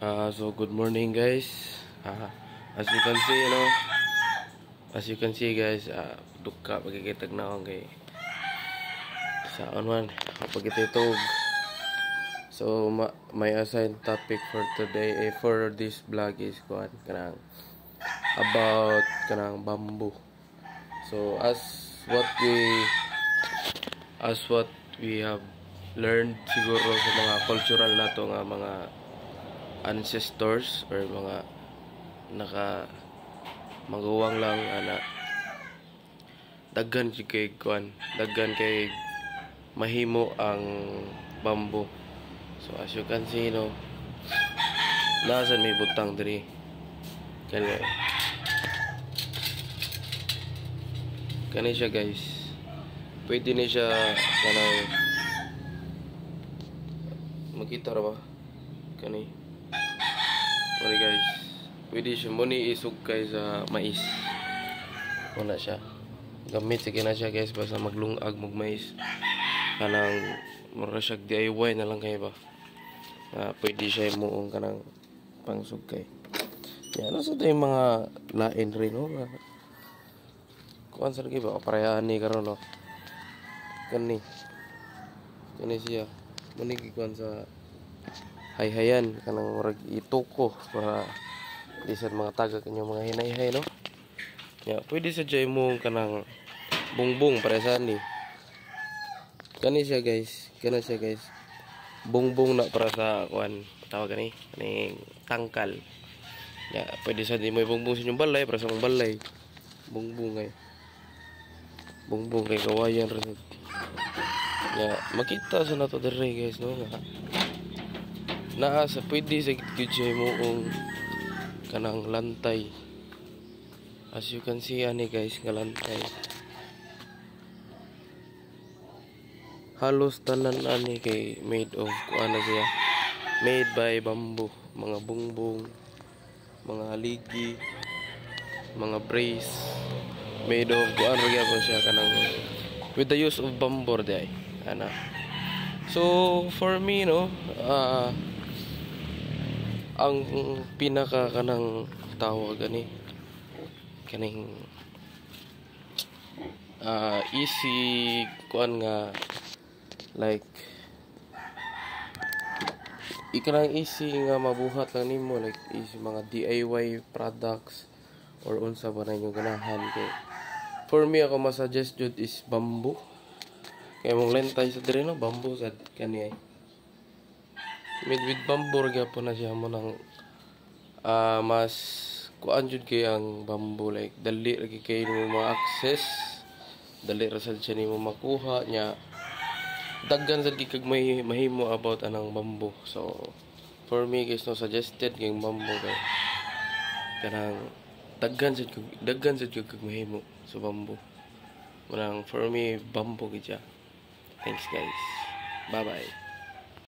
So good morning guys. As you can see, guys, duka pagkikitag na akong kay saan man pagkititog. So my assigned topic for today, for this vlog is kanang about kanang bamboo. So as what we have learned siguro sa mga cultural nato nga mga ancestors or mga maguwang lang daghan kay mahimo ang bamboo. So as you can see, nasan may butang diri kani siya guys. Pwede ni siya kanang makita ra ba kani. Muna guys, pwede siya muni isugkay sa mais. Muna siya gamit sige na siya guys, basta maglungag mais kanang mura siya DIY na lang kayo ba. Pwede siya muong kanang pangsugkay. Yan sa ito yung mga lain rin kuan sa lagi ba parehaan ni karon kani siya muni kuan sa hayhayan kanang murag ituko para di sa mga taga kanyo mga hinayhay pwede sa jay mo kanang bungbong paresan ni kani siya guys, bungbong na para sa kuan tawag kaning tangkal. Pwede sa di mo bungbong sa inyong balay para sa mong balay bungbong kay kawayan ra makita sa nato dire guys sa pwede sa gidjay mo kanang lantay. As you can see ani guys nga lantay halos tanan ani kay made of siya, made by bamboo. Mga bungbong, mga haligi, mga brace, made of siya kanang with the use of bamboo day so for me ang pinaka kanang tawag kaning easy kuan nga like ikanang easy nga mabuhat lang nimo, like easy mga DIY products or unsa ba na inyong ganahan kay for me ako masuggest jud is bamboo kay mong lentay sa dire bamboo sad kani made with bamboo gyapon na siya mo nang mas kuan jud kay ang bamboo, like dali ra kay mo ma-access, dali ra sad siya nimo makuha nya daghan sad kag may mahimo about anang bamboo. So for me guys suggested kay bamboo kay kanang daghan sad kag mahimo sa bamboo. Manang for me bamboo gid siya. Thanks guys, bye bye.